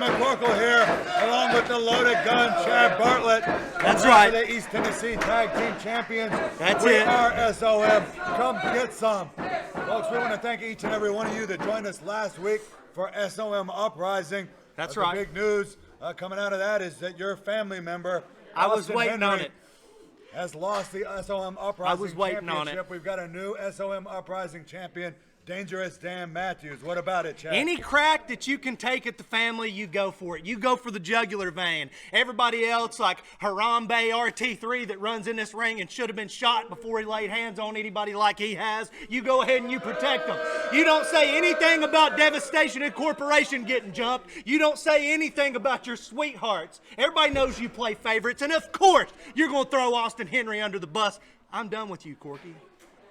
McCorkle here, along with the loaded gun, Chad Bartlett. That's right. The East Tennessee Tag Team Champions. That's we it. are SOM. Come get some. Folks, we want to thank each and every one of you that joined us last week for SOM Uprising. That's The right. big news coming out of that is that your family member, I was Austin waiting Henry, on it. has lost the SOM Uprising I was waiting on Championship. it. We've got a new SOM Uprising champion, Dangerous Dan Matthews. What about it, Chad? Any crack that you can take at the family, you go for it. You go for the jugular vein. Everybody else, like Harambe RT3 that runs in this ring and should have been shot before he laid hands on anybody like he has, you go ahead and you protect them. You don't say anything about Devastation Incorporation getting jumped. You don't say anything about your sweethearts. Everybody knows you play favorites, and of course, you're going to throw Austin Henry under the bus. I'm done with you, Corky.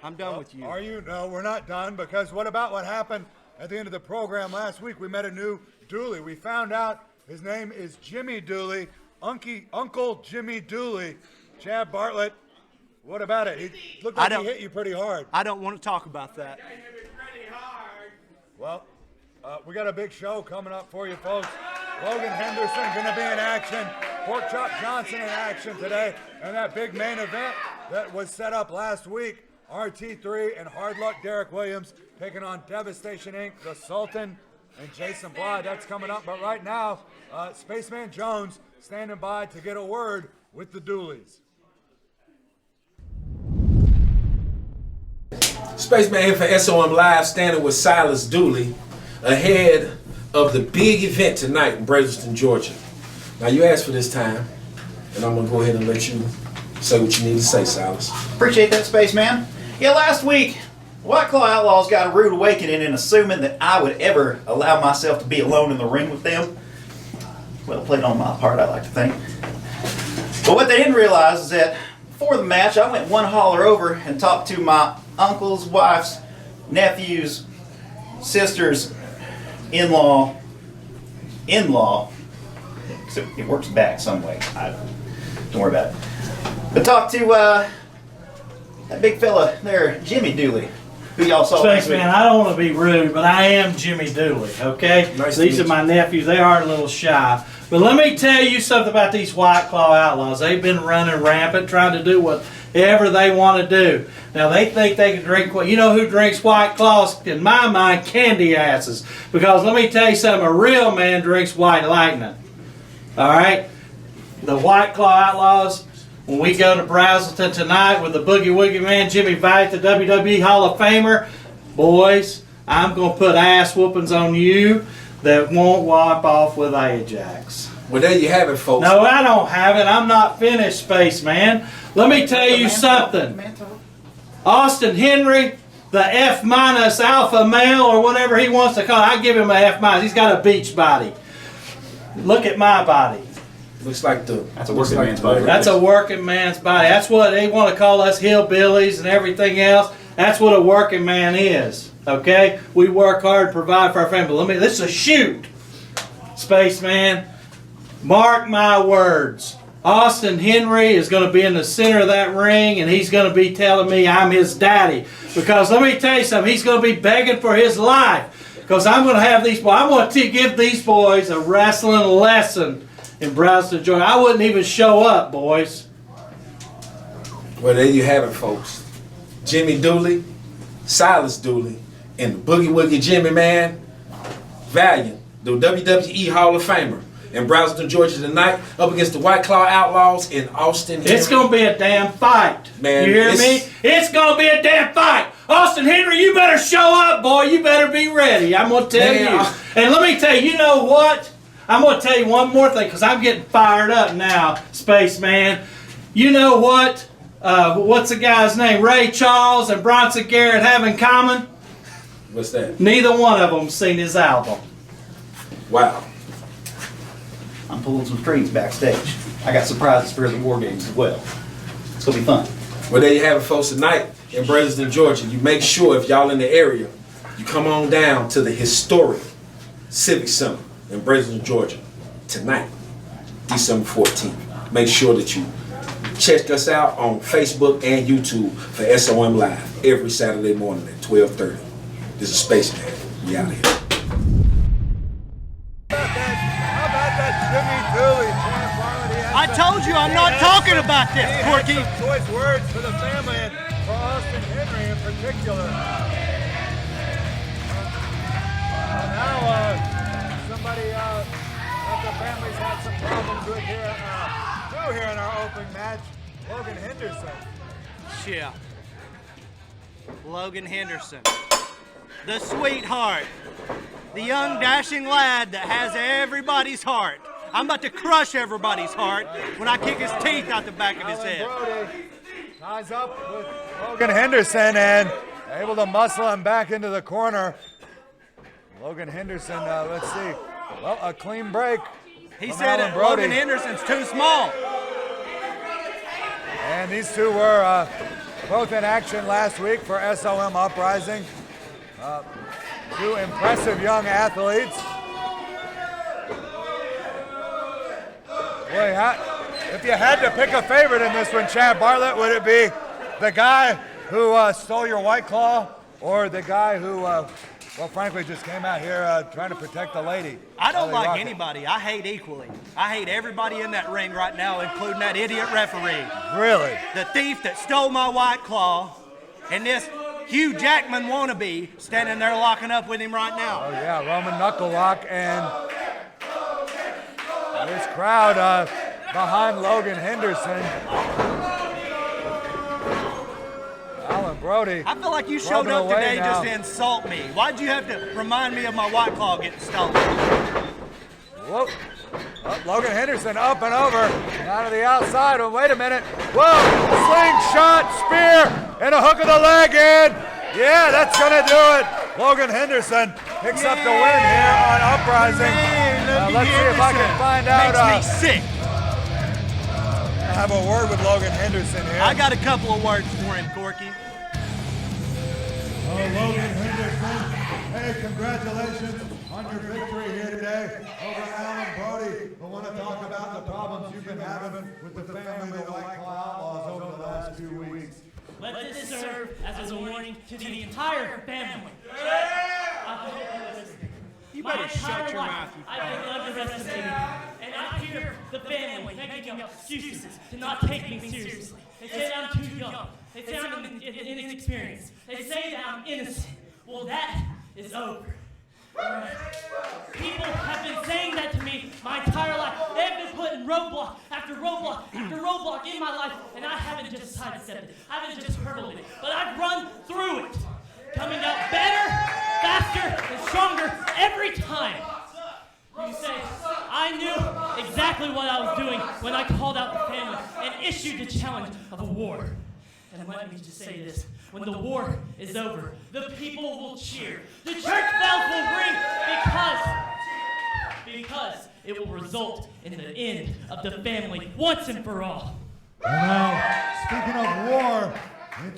I'm done with you. Are you? No, we're not done, because what about what happened at the end of the program last week? We met a new Dooley. We found out his name is Jimmy Dooley, Uncle Jimmy Dooley. Chad Bartlett, what about it? He looked like he hit you pretty hard. I don't want to talk about that. Well, we got a big show coming up for you, folks. Logan Henderson going to be in action. PORKCHOP Johnson in action today. And that big main event that was set up last week, RT3 and Hard Luck Derek Williams taking on Devastation Inc., the Sultan, and Jason Bly. That's coming up. But right now, Spaceman Jones standing by to get a word with the Dooleys. Spaceman here for SOM Live, standing with Silas Dooley ahead of the big event tonight in Brazelton, Georgia. Now, you asked for this time, and I'm going to go ahead and let you say what you need to say, Silas. Appreciate that, Spaceman. Yeah, last week, White Claw Outlaws got a rude awakening in assuming that I would ever allow myself to be alone in the ring with them. Well played on my part, I like to think. But what they didn't realize is that before the match, I went one holler over and talked to my uncle's wife's nephew's sister's in-law. So it works back some way. Don't worry about it. But talk to that big fella there, Jimmy Dooley, who y'all saw last week. Spaceman, I don't want to be rude, but I am Jimmy Dooley, okay? Nice to These meet are my nephews. They are a little shy. But let me tell you something about these White Claw Outlaws. They've been running rampant, trying to do whatever they want to do. Now, they think they can drink what? You know who drinks White Claws? In my mind, candy asses. Because let me tell you something, a real man drinks White Lightning. All right? The White Claw Outlaws, when we go to Brazelton tonight with the Boogie Woogie Man, Jimmy Vite, the WWE Hall of Famer, boys, I'm going to put ass whoopings on you that won't wipe off with Ajax. Well, there you have it, folks. No, I don't have it. I'm not finished, Spaceman. Let me tell you something. Austin Henry, the F- alpha male, or whatever he wants to call it, I give him a F-. He's got a beach body. Look at my body. Looks like That's a working man's body. That's a working man's body. That's what they want to call us hillbillies and everything else. That's what a working man is. Okay? We work hard to provide for our family. This is a shoot, Spaceman. Mark my words. Austin Henry is going to be in the center of that ring, and he's going to be telling me I'm his daddy. Because let me tell you something, he's going to be begging for his life. Because I'm going to have these boys, I want to give these boys a wrestling lesson in Brazelton, Georgia. I wouldn't even show up, boys. Well, there you have it, folks. Jimmy Dooley, Silas Dooley, and the Boogie Woogie Jimmy Man, Valiant, the WWE Hall of Famer, in Brazelton, Georgia tonight, up against the White Claw Outlaws in Austin. It's going to be a damn fight. Man, you hear me? It's going to be a damn fight. Austin Henry, you better show up, boy. You better be ready. I'm going to tell you. And let me tell you, you know what? I'm going to tell you one more thing, because I'm getting fired up now, Spaceman. You know what? What's the guy's name? Ray Charles and Bronson Garrett have in common? What's that? Neither one of them seen his album. Wow. I'm pulling some strings backstage. I got surprises for the War Games as well. It's going to be fun. Well, there you have it, folks, tonight in Brazelton, Georgia. You make sure, if y'all in the area, you come on down to the historic Civic Center in Brazelton, Georgia tonight, December 14th. Make sure that you check us out on Facebook and YouTube for SOM Live every Saturday morning at 12:30. This is Spaceman. We out here. about that Jimmy Dooley? I told you I'm not talking about this, Corky. Some choice words for the family and for Austin Henry in particular. Now, somebody that the family's had some problems with here, here in our opening match, Logan Henderson. Yeah. Logan Henderson. The sweetheart. The young dashing lad that has everybody's heart. I'm about to crush everybody's heart when I kick his teeth out the back of his head. Brody ties up with Logan Henderson and able to muscle him back into the corner. Logan Henderson, let's see. Well, a clean break. He said that Logan Henderson's too small. And these two were both in action last week for SOM Uprising. Two impressive young athletes. Boy, if you had to pick a favorite in this one, Chad Bartlett, would it be the guy who stole your White Claw or the guy who, well, frankly, just came out here trying to protect the lady? I don't like anybody. I hate equally. I hate everybody in that ring right now, including that idiot referee. Really? The thief that stole my White Claw and this Hugh Jackman wannabe standing there locking up with him right now. Oh, yeah, Roman knuckle lock, and this crowd behind Logan Henderson. Alan Brody. I feel like you showed up today just to insult me. Why'd you have to remind me of my White Claw getting stolen? Whoa. Oh, Logan Henderson up and over. Down to the outside. Oh, wait a minute. Whoa. Slingshot, spear, and a hook of the leg in. Yeah, that's going to do it. Logan Henderson picks up the win here on Uprising. Let's see if I can find out. Makes me sick. I have a word with Logan Henderson here. I got a couple of words for him, Corky. Oh, Logan Henderson. Hey, congratulations on your victory here today over Alan Brody. I want to talk about the problems you've been having with the family, the White Claw Outlaws, over the last 2 weeks. Let this serve as a warning to the entire family. You better shut your mouth. I've been underestimated, and I hear the family making up excuses to not take me seriously. They say that I'm too young. They say I'm inexperienced. They say that I'm innocent. Well, that is over. People have been saying that to me my entire life. They have been putting roadblock after roadblock after roadblock in my life, and I haven't just sidestepped it. I haven't just hurdled it, but I've run through it, coming out better, faster, and stronger every time. You say, I knew exactly what I was doing when I called out the family and issued the challenge of a war. And let me just say this. When the war is over, the people will cheer. The church bells will ring because it will result in the end of the family once and for all. And now, speaking of war,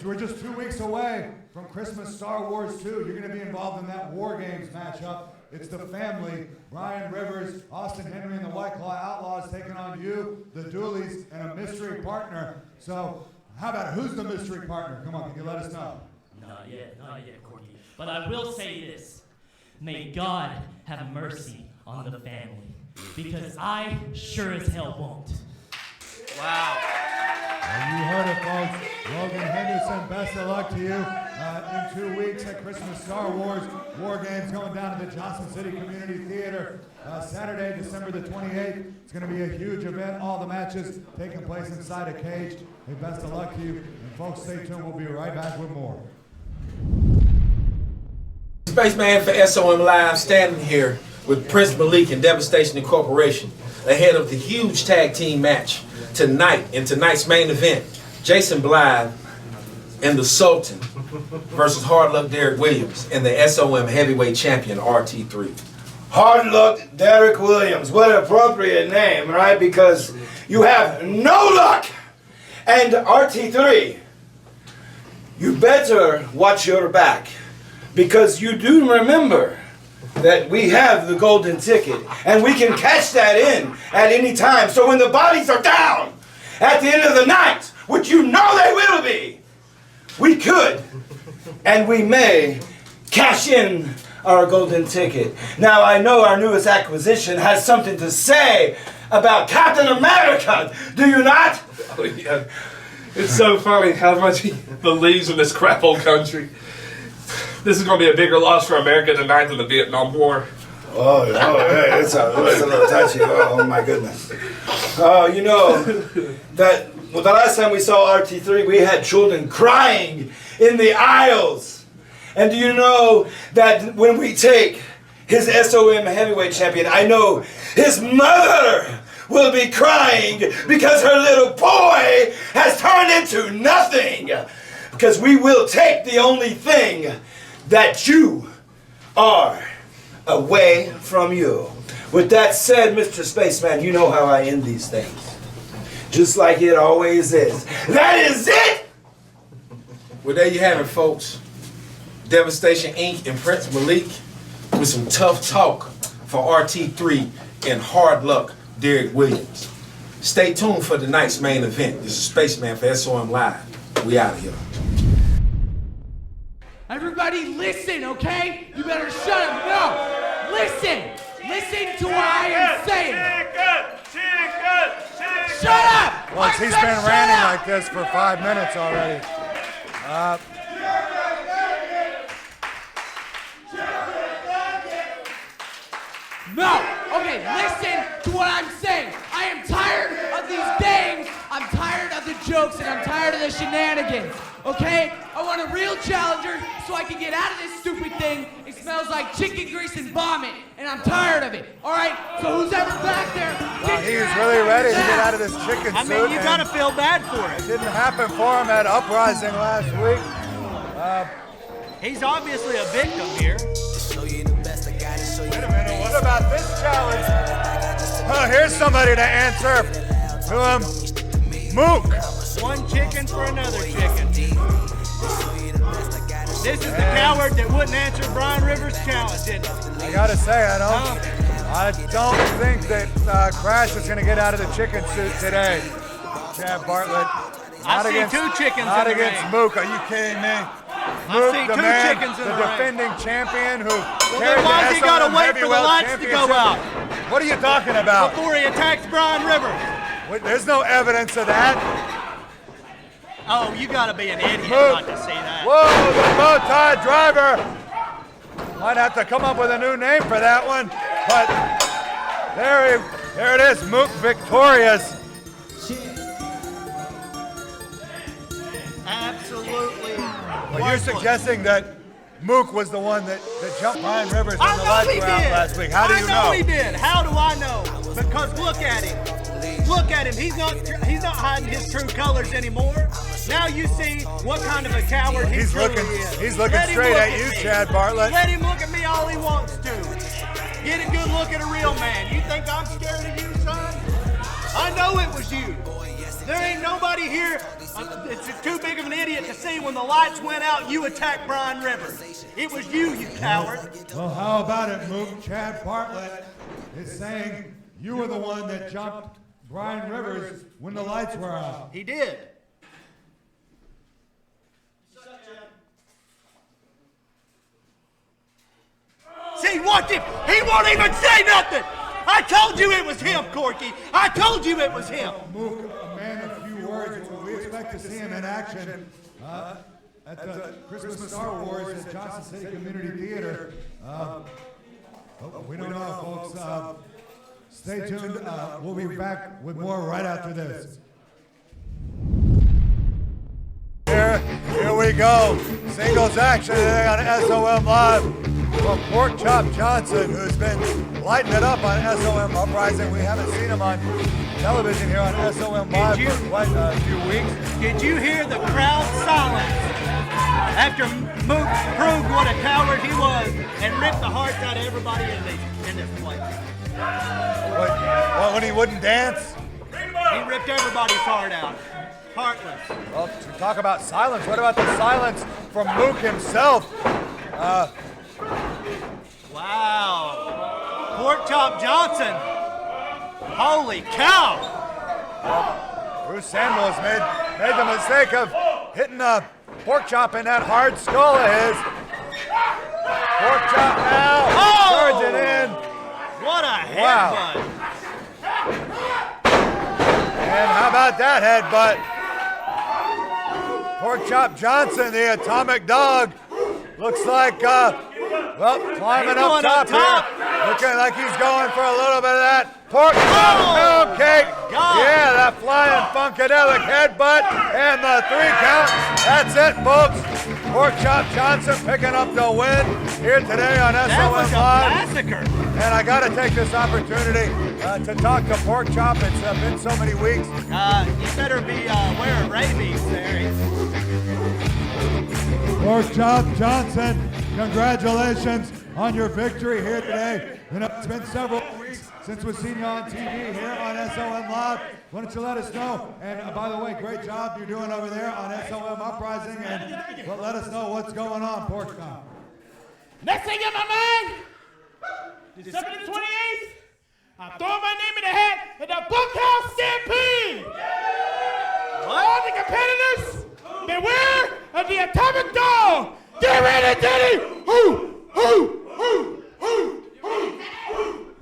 we're just 2 weeks away from Christmas Star Wars 2. You're going to be involved in that War Games matchup. It's the family, Brian Rivers, Austin Henry, and the White Claw Outlaws taking on you, the Dooleys, and a mystery partner. So, how about who's the mystery partner? Come on, can you let us know? Not yet, Corky. But I will say this. May God have mercy on the family, because I sure as hell won't. Wow. Well, you heard it, folks. Logan Henderson, best of luck to you in 2 weeks at Christmas Star Wars War Games going down to the Johnson City Community Theater Saturday, December the 28th. It's going to be a huge event. All the matches taking place inside a cage. Hey, best of luck to you. And folks, stay tuned. We'll be right back with more. Spaceman for SOM Live standing here with Prince Malik and Devastation Incorporation ahead of the huge tag team match tonight in tonight's main event. Jason Blythe and the Sultan versus Hard Luck Derek Williams and the SOM Heavyweight Champion RT3. Hard Luck Derek Williams. What an appropriate name, right? Because you have no luck. And RT3, you better watch your back, because you do remember that we have the golden ticket and we can cash that in at any time. So when the bodies are down at the end of the night, which you know they will be, we could and we may cash in our golden ticket. Now I know our newest acquisition has something to say about Captain America, do you not? Oh, yeah. It's so funny how much he believes in this crap old country. This is going to be a bigger loss for America tonight than the Vietnam War. Oh, yeah, it's a little touchy. Oh, my goodness. You know, that the last time we saw RT3, we had children crying in the aisles. And do you know that when we take his SOM heavyweight champion, I know his mother will be crying because her little boy has turned into nothing. Because we will take the only thing that you are away from you. With that said, Mr. Spaceman, you know how I end these things. Just like it always is. That is it! Well, there you have it, folks. Devastation Inc. and Prince Malik with some tough talk for RT3 and hard luck, Derek Williams. Stay tuned for tonight's main event. This is Spaceman for SOM Live. We out of here. Everybody listen, okay? You better shut up. No! Listen! Listen to what I am saying! Shut up! Once he's been ranting like this for 5 minutes already. No! Okay, listen to what I'm saying. I am tired of these games. I'm tired of the jokes and I'm tired of the shenanigans. Okay? I want a real challenger so I can get out of this stupid thing. It smells like chicken grease and vomit, and I'm tired of it. Alright? So who's ever back there? He's really ready to get out of this chicken suit. I mean, you gotta feel bad for it. It didn't happen for him at Uprising last week. He's obviously a victim here. Wait a minute, what about this challenge? Oh, here's somebody to answer to him. Mook. One chicken for another chicken. This is the coward that wouldn't answer Brian Rivers' challenge, didn't he? I gotta say, I don't think that Crash is gonna get out of the chicken suit today, Chad Bartlett. I've seen two chickens Not in the against ring. Mook, are you kidding me? I've seen the two man, chickens in the the ring. defending champion who Well, carried then why's the he gotta SOM wait for the heavyweight lights to go championship? out? What are you talking about? Before he attacks Brian Rivers. Wait, there's no evidence of that. Oh, you gotta be an idiot Mook. not to see that. Whoa, the bow-tie driver. Might have to come up with a new name for that one, but there it is, Mook victorious. Absolutely. Well, you're suggesting that Mook was the one that jumped Brian Rivers when I the know lights he were out did. last week. How do you I know know? he did. How do I know? Because look at him. Look at him. He's not hiding his true colors anymore. Now you see what kind of a coward he truly is. He's looking Let him straight look at you, me. Chad Bartlett. Let him look at me all he wants to. Get a good look at a real man. You think I'm scared of you, son? I know it was you. There ain't nobody here. It's too big of an idiot to see when the lights went out, you attacked Brian Rivers. It was you, you coward. Well, how about it, Mook? Chad Bartlett is saying you were the one that jumped Brian Rivers when the lights were out. He did. See, watch him. He won't even say nothing. I told you it was him, Corky. I told you it was him. Mook, a man of few words. We expect to see him in action at the Christmas Star Wars at Johnson City Community Theater. We don't know, folks. Stay tuned. We'll be back with more right after this. Here we go. Singles action today on SOM Live. From PORKCHOP Johnson, who's been lighting it up on SOM Uprising. We haven't seen him on television here on SOM Live for quite a few weeks. Did you hear the crowd silence after Mook proved what a coward he was and ripped the hearts out of everybody in this place? When he wouldn't dance? He ripped everybody's heart out. Heartless. Well, to talk about silence, what about the silence from Mook himself? Wow. PORKCHOP Johnson. Holy cow. Bruce Samuels made the mistake of hitting a pork chop in that hard skull of his. Pork chop now. Charging in. What a Wow. headbutt. And how about that headbutt? Pork Chop Johnson, the atomic dog, looks like, well, climbing up top here. Looking like he's going for a little bit of that pork chop pound cake. Yeah, that flying funkadelic headbutt and the 3 count. That's it, folks. Pork Chop Johnson picking up the win here today on SOM Live. Massacre. And I got to take this opportunity to talk to Pork Chop. It's been so many weeks. You better be wearing rabies there. Pork Chop Johnson, congratulations on your victory here today. You know, it's been several weeks since we've seen you on TV here on SOM Live. Why don't you let us know? And by the way, great job you're doing over there on SOM Uprising. And well, let us know what's going on, Pork Chop. Next thing in my mind, December the 28th, I'm throwing my name in the hat at the Bunkhouse Stampede. All the competitors, beware of the atomic dog. Get ready, Daddy.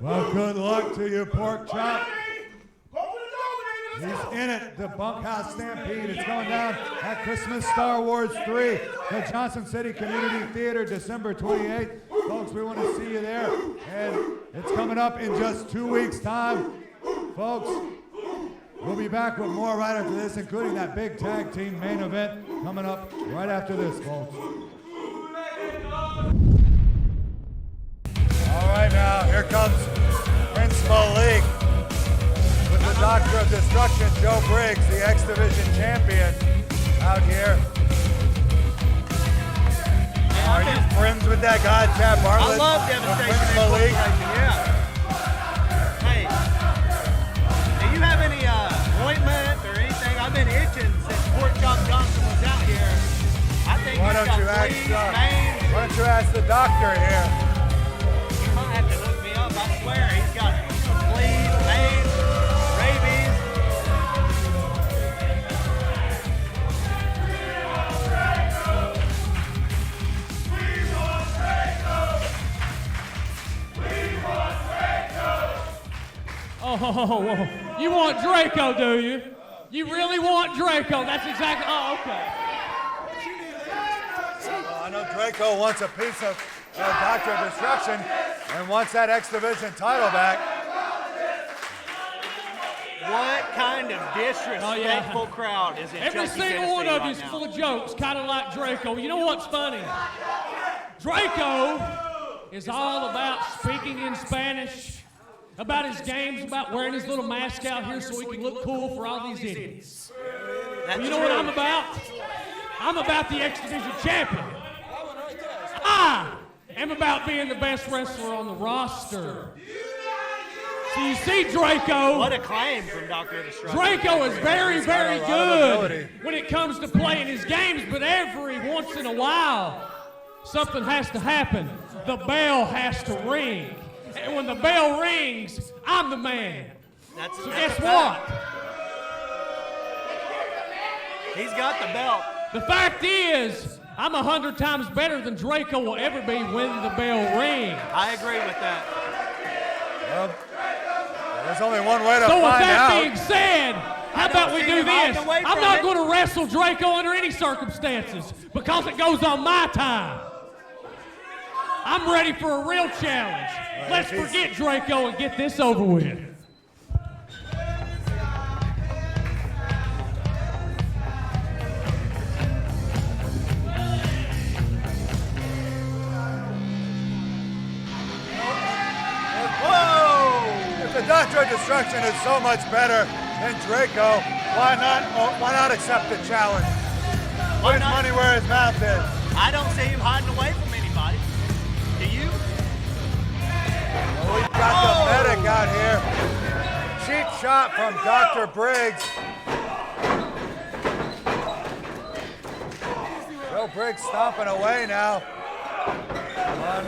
Well, good luck to you, Pork Chop. He's in it, the Bunkhouse Stampede. It's going down at Christmas Star Wars 3, the Johnson City Community Theater, December 28th. Folks, we want to see you there. And it's coming up in just 2 weeks' time. Folks, we'll be back with more right after this, including that big tag team main event coming up right after this, folks. All right, now, here comes Prince Malik. The Doctor of Destruction, Joe Briggs, the X Division champion, out here. Are you friends with that guy, Chad Bartlett? I love Devastation. Malik? Yeah. Hey, do you have any ointment or anything? I've been itching since Pork Chop Johnson was out here. I think Why don't you ask the doctor here? He might have to hook me up. I swear, he's got fleas, veins. Oh, you want Draco, do you? You really want Draco? That's exactly. Oh, okay. Well, I know Draco wants a piece of Doctor of Destruction and wants that X Division title back. What kind of disrespectful crowd is in Every Chucky, single one Tennessee of right you is now? full of jokes, kind of like Draco. You know what's funny? Draco is all about speaking in Spanish, about his games, about wearing his little mask out here so he can look cool for all these idiots. Well, you know what I'm about? I'm about the X Division champion. I am about being the best wrestler on the roster. So you see, Draco. What a claim from Dr. Destruction. Draco is very, very good when it comes to playing his games, but every once in a while, something has to happen. The bell has to ring. And when the bell rings, I'm the man. So guess what? He's got the belt. The fact is, I'm 100 times better than Draco will ever be when the bell rings. I agree with that. Well, there's only one way to So with find that out. being said, how about we do this? I'm not going to wrestle Draco under any circumstances because it goes on my time. I'm ready for a real challenge. Let's forget Draco and get this over with. If the Doctor of Destruction is so much better than Draco, why not accept the challenge? Put his money where his mouth is. I don't see him hiding away from anybody. Do you? Well, we've got the medic out here. Cheap shot from Dr. Briggs. Joe Briggs stomping away now on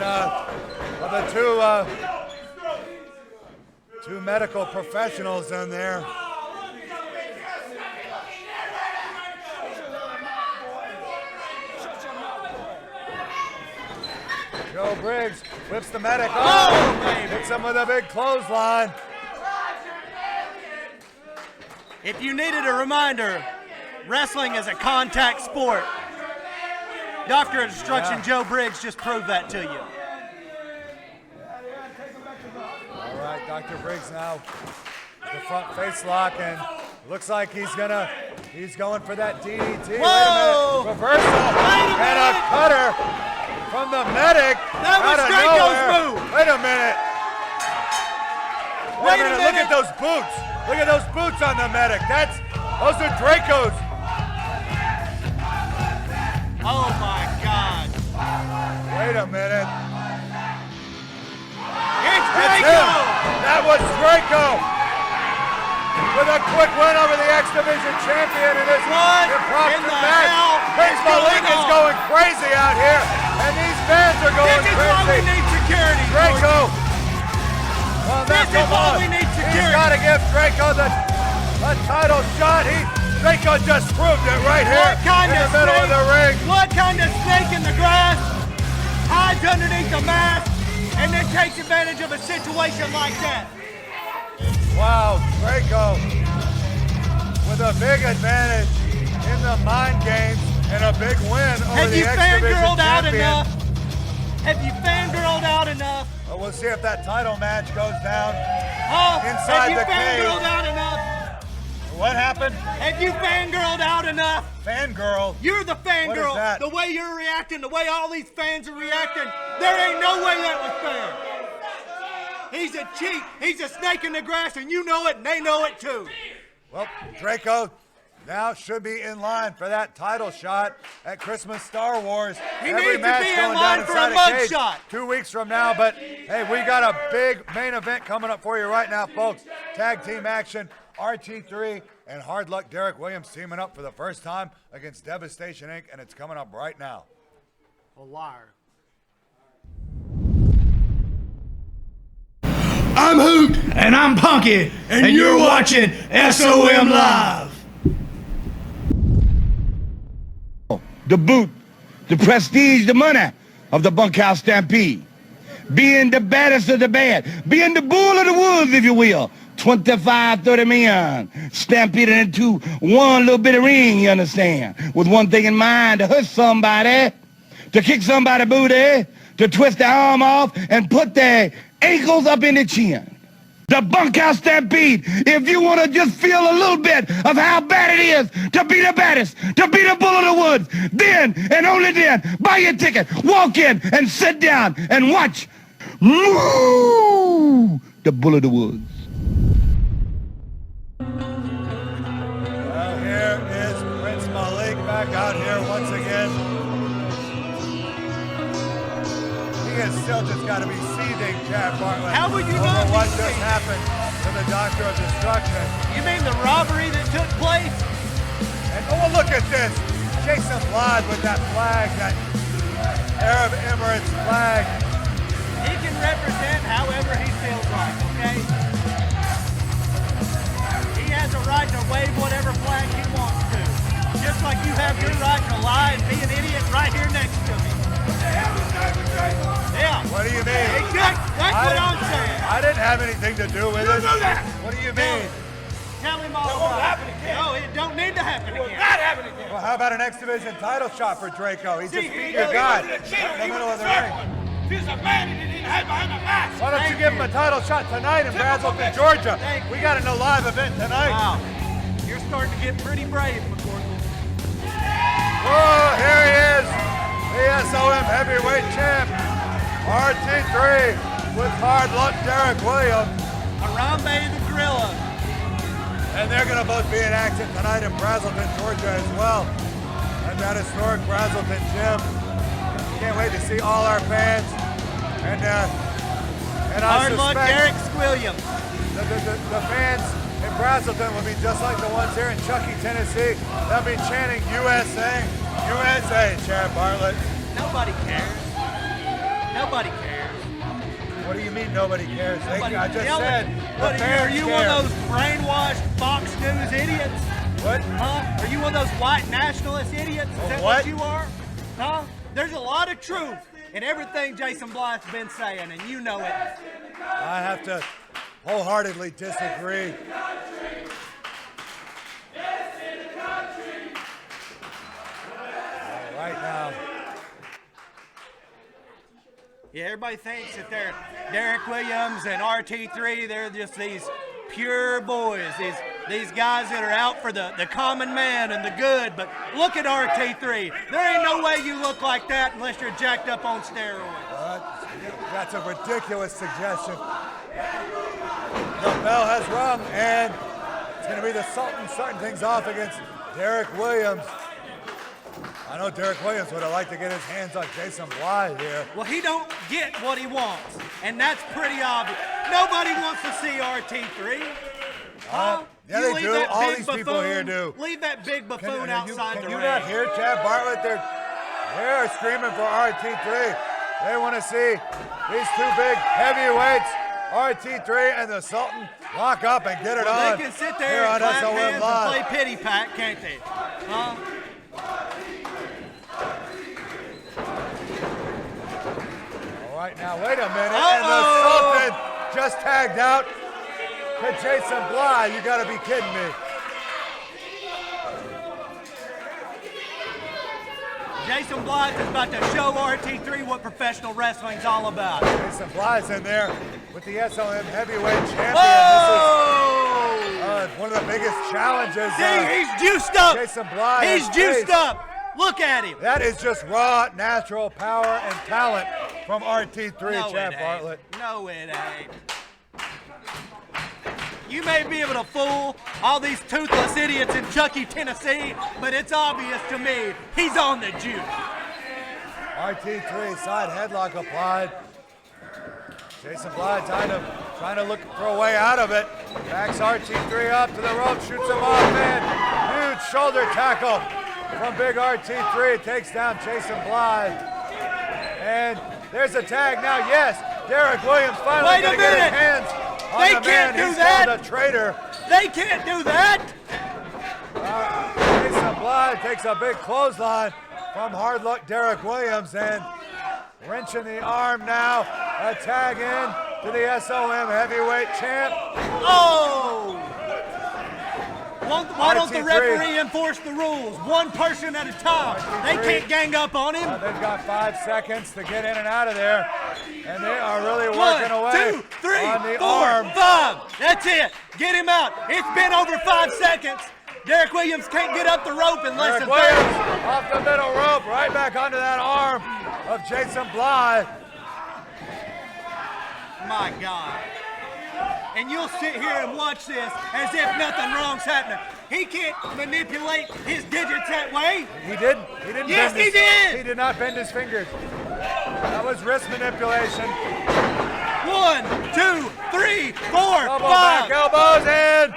the two medical professionals in there. Joe Briggs whips the medic. Oh, baby. Hits him with a big clothesline. If you needed a reminder, wrestling is a contact sport. Doctor of Destruction Joe Briggs just proved that to you. All right, Dr. Briggs now the front face lock, and looks like he's going for that DDT. Whoa! Wait a minute. Reversal and a cutter from the medic. That was out of Draco's nowhere. move. Wait a minute. Wait a minute. Look at those boots. Look at those boots on the medic. Those are Draco's. Oh my God. Wait a minute. It's That's Draco. him. That was Draco. With a quick win over the X Division champion in this impromptu in the match. hell Prince is Malik going is on? going crazy out here, and these fans are going This is crazy. why we need security. Draco. Well, now This is come why on. we need He's security. got to give Draco the title shot. Draco just proved it right here What kind in of the middle of the ring. What kind of snake in the grass hides underneath the mask and then takes advantage of a situation like that? Wow, Draco with a big advantage in the mind games and a big win over Have the you X Division fangirled out champion. enough? Have you fangirled out enough? Well, we'll see if that title match goes down Huh? inside the Have you fangirled cage. out enough? What happened? Have you fangirled out enough? Fangirl. You're the fangirl. What is that? The way you're reacting, the way all these fans are reacting, there ain't no way that was fair. He's a cheat. He's a snake in the grass, and you know it, and they know it too. Well, Draco now should be in line for that title shot at Christmas Star Wars. He Every needs to match be in going line down for inside a a mug cage shot. 2 weeks from now. But hey, we got a big main event coming up for you right now, folks. Tag team action. RT3 and Hard Luck Derek Williams teaming up for the first time against Devastation Inc. And it's coming up right now. A liar. I'm Hoot. And I'm Punky. And you're watching SOM Live. The boot, the prestige, the money of the bunkhouse stampede. Being the baddest of the bad. Being the bull of the woods, if you will. 25, 30 men stampeded into one little bitty ring, you understand? With one thing in mind, to hurt somebody, to kick somebody booty, to twist their arm off and put their ankles up in the chin. The bunkhouse stampede, if you want to just feel a little bit of how bad it is to be the baddest, to be the bull of the woods, then and only then, buy your ticket, walk in and sit down and watch Moo, the bull of the woods. Well, here is Prince Malik back out here once again. He has still just got to be seething, Chad Bartlett. How would you over not be what just seething? happened to the Doctor of Destruction? You mean the robbery that took place? And oh, look at this. Jason Flood with that flag, that Arab Emirates flag. He can represent however he feels like, okay? He has a right to wave whatever flag he wants to. Just like you have your right to lie and be an idiot right here next to me. Yeah. What do you mean? Exactly. That's what I'm saying. I didn't have anything to do with it. What do you mean? Tell him all about it. No, it don't need to happen again. Well, how about an X Division title shot for Draco? He just See, beat he your was guy a in cheater. the He middle was of a the third ring. one. He's a man and he didn't hide behind the mask. Why don't you give him a title shot tonight in Brazelton, Georgia? We got a no live event tonight. Wow. You're starting to get pretty brave, McCorkle. Oh, here he is, the SOM heavyweight champ, RT3 with Hard Luck Derek Williams. Harambe the Gorilla. And they're going to both be in action tonight in Brazelton, Georgia as well, at that historic Brazelton gym. Can't wait to see all our fans. And I Hard luck, suspect Derek Williams. the fans in Brazelton will be just like the ones here in Chuckey, Tennessee. They'll be chanting USA, USA, Chad Bartlett. Nobody cares. Nobody cares. What do you mean nobody cares? Nobody I just yelling. said What, the fans are you care. one of those brainwashed Fox News idiots? What? Huh? Are you one of those white nationalist idiots? Is that what? what you are? Huh? There's a lot of truth and everything Jason Blythe's been saying, and you know it. I have to wholeheartedly disagree. Right now. Yeah, everybody thinks that they're Derek Williams and RT3. They're just these pure boys, these guys that are out for the common man and the good. But look at RT3. There ain't no way you look like that unless you're jacked up on steroids. That's a ridiculous suggestion. The bell has rung, and it's going to be the Sultan starting things off against Derek Williams. I know Derek Williams would have liked to get his hands on Jason Blythe here. Well, he don't get what he wants, and that's pretty obvious. Nobody wants to see RT3. Yeah, You they leave do. that All big these people here do. Leave that big buffoon outside the Can ring. you not hear Chad Bartlett? They're screaming for RT3. They want to see these two big heavyweights, RT3 and the Sultan, lock up and get it on. They can sit there here and on clap SOM hands and Live. play pity pat, can't they? Huh? All right, now wait a minute. And the Sultan just tagged out to Jason Blythe. You got to be kidding me. Jason Blythe is about to show RT3 what professional wrestling's all about. Jason Blythe's in there with the SOM heavyweight champion. Whoa! This is one of the biggest challenges. See, he's juiced up. Jason Blythe. He's juiced up. Look at him. That is just raw, natural power and talent from RT3, No, Chad it ain't. Bartlett. No, it ain't. You may be able to fool all these toothless idiots in Chuckey, Tennessee, but it's obvious to me he's on the juice. RT3 side headlock applied. Jason Blythe trying to look for a way out of it. Backs RT3 up to the rope, shoots him off, and huge shoulder tackle from big RT3. Takes down Jason Blythe. And there's a tag now, yes. Derek Williams finally going to get his hands on They the can't man do he's that. called a traitor. They can't do that. Jason Blythe takes a big clothesline from hard luck Derek Williams and wrenching the arm now. A tag in to the SOM heavyweight champ. Oh! Why don't the RT3. referee enforce the rules? One person at a time. They can't gang up on him. They've got 5 seconds to get in and out of there. And they are really working away 1, 2, 3, on the 4, arm. 5. That's it. Get him out. It's been over 5 seconds. Derek Williams can't get up the rope in less Derek than 30. Williams off the middle rope, right back onto that arm of Jason Blythe. My God. And you'll sit here and watch this as if nothing wrong's happening. He can't manipulate his digits that way. He didn't. He didn't. Yes, bend he his, did. He did not bend his fingers. That was wrist manipulation. 1, 2, 3, 4, Double 5. back elbows and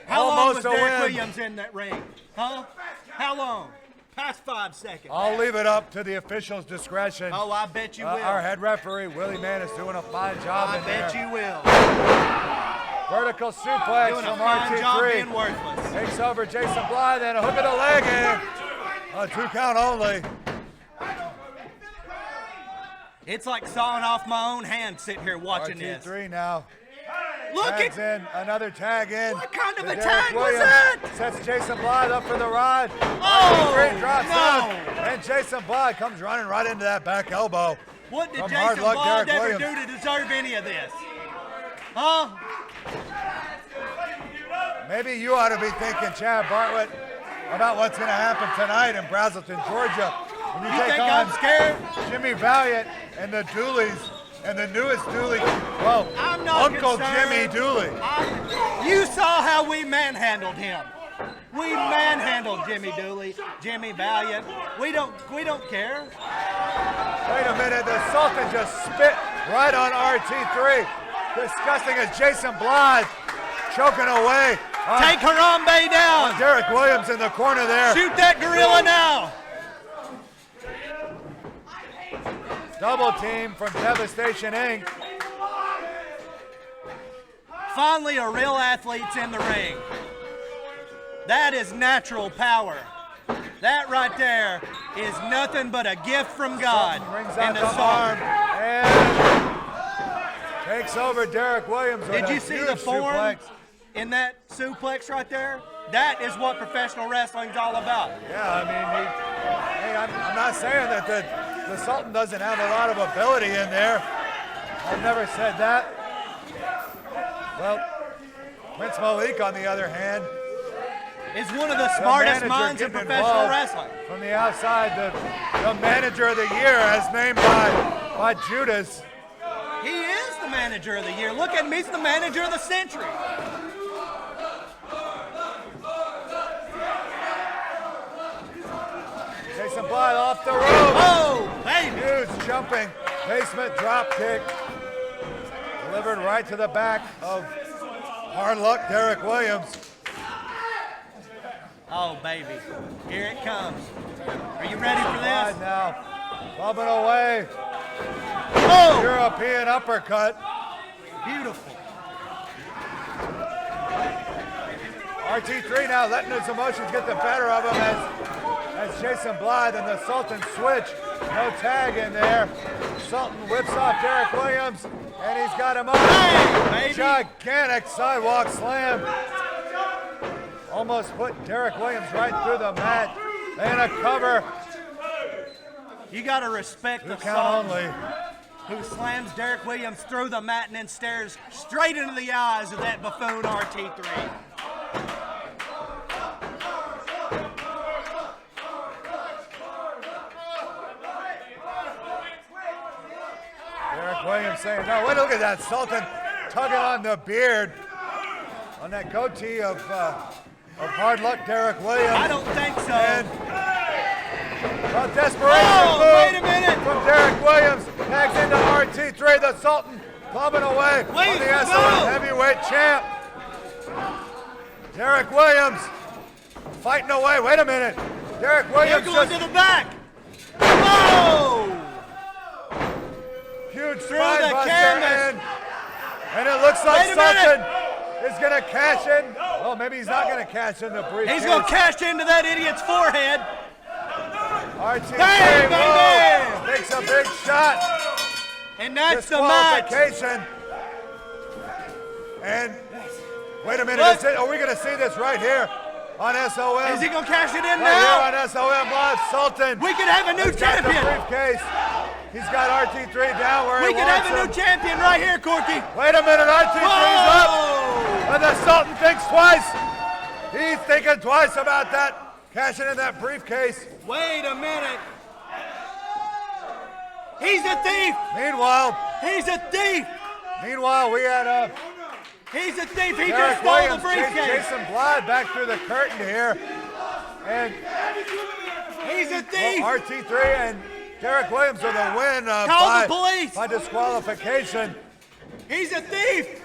How long almost was a Derek win. Williams in that ring? Huh? How long? Past 5 seconds. I'll leave it up to the official's discretion. Oh, I bet you will. Our head referee, Willie Mann, is doing a fine job I in bet there. you will. Vertical suplex Doing a from fine job RT3. being worthless. Takes over Jason Blythe and a hook of the leg in. A 2 count only. It's like sawing off my own hand sitting here watching this. RT3 now. Look Tags at in, another tag in. What kind of to a Derek tag was Williams. that? Sets Jason Blythe up for the ride. Oh, RT3 drops no. down. And Jason Blythe comes running right into that back elbow. What did From Jason hard luck, Blythe Derek ever Williams. do to deserve any of this? Huh? Maybe you ought to be thinking, Chad Bartlett, about what's going to happen tonight in Brazelton, Georgia. When you take think on I'm scared? Jimmy Valiant and the Dooleys and the newest Dooley, well, I'm not Uncle concerned. Jimmy Dooley. You saw how we manhandled him. We manhandled Jimmy Dooley, Jimmy Valiant. We don't care. Wait a minute, the Sultan just spit right on RT3. Disgusting as Jason Blythe choking away. Take Harambe down. Derek Williams in the corner there. Shoot that gorilla now. Double team from Devastation Inc. Finally, a real athlete's in the ring. That is natural power. That right there is nothing but a gift from God. Brings And out the arm and takes over Derek Williams. Did you see the form in that suplex right there? That is what professional wrestling's all about. Yeah, I mean, hey, I'm not saying that the Sultan doesn't have a lot of ability in there. I've never said that. Well, Prince Malik, on the other hand, is one of the smartest minds in professional wrestling. From the outside, the manager of the year, as named by Judas. He is the manager of the year. Look at him, he's the manager of the century. Jason Blythe off the rope. Oh, baby. Huge jumping basement drop kick. Delivered right to the back of hard luck Derek Williams. Oh, baby. Here it comes. Are you ready for this? Now, bumping away. Oh! European uppercut. Beautiful. RT3 now letting his emotions get the better of him as Jason Blythe and the Sultan switch. No tag in there. Sultan whips off Derek Williams, and he's got him up. Hey, gigantic sidewalk slam. Almost put Derek Williams right through the mat. And a cover. You got to respect the count Sultan, only. who slams Derek Williams through the mat and then stares straight into the eyes of that buffoon RT3. Derek Williams saying no. Wait, look at that. Sultan tugging on the beard. On that goatee of hard luck Derek Williams. I don't think so. And a desperation move wait a minute. from Derek Williams. Tags into RT3. The Sultan bumping away on the SOM heavyweight champ. Derek Williams fighting away. Wait a minute. Derek Williams They're going to the back. Whoa! Huge Through spine the buster, canvas. and it looks like Wait a Sultan minute. is going to cash in. Oh, maybe he's not going to cash in the briefcase. He's going to cash into that idiot's forehead. RT3 Bang, baby! takes a big shot. And that's the match. Disqualification. And wait a minute, are we going to see this right here on SOM? Is he going to cash it in right now? Here on SOM Live, Sultan. We could have a new has got champion. The briefcase. He's got RT3 down where We he could wants have a new champion right here, Corky. Wait a minute, RT3's up. And the Sultan thinks twice. He's thinking twice about that. Cashing in that briefcase. Wait a minute. He's a thief. Meanwhile, He's a thief. we had He's a thief. He Derek just stole the Williams chase briefcase. Jason Blythe back through the curtain here. And He's a thief. RT3 and Derek Williams with a win Call the police. by disqualification. He's a thief.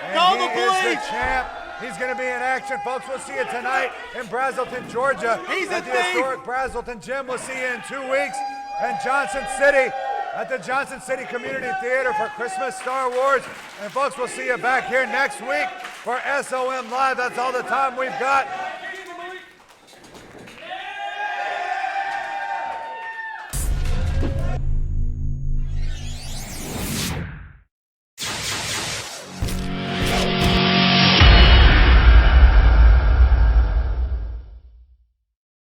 And Call he the is police. the champ. He's going to be in action, folks. We'll see you tonight in Brazelton, Georgia. He's at a the thief. historic Brazelton Gym. We'll see you in 2 weeks. And Johnson City at the Johnson City Community Theater for Christmas Star Wars. And folks, we'll see you back here next week for SOM Live. That's all the time we've got.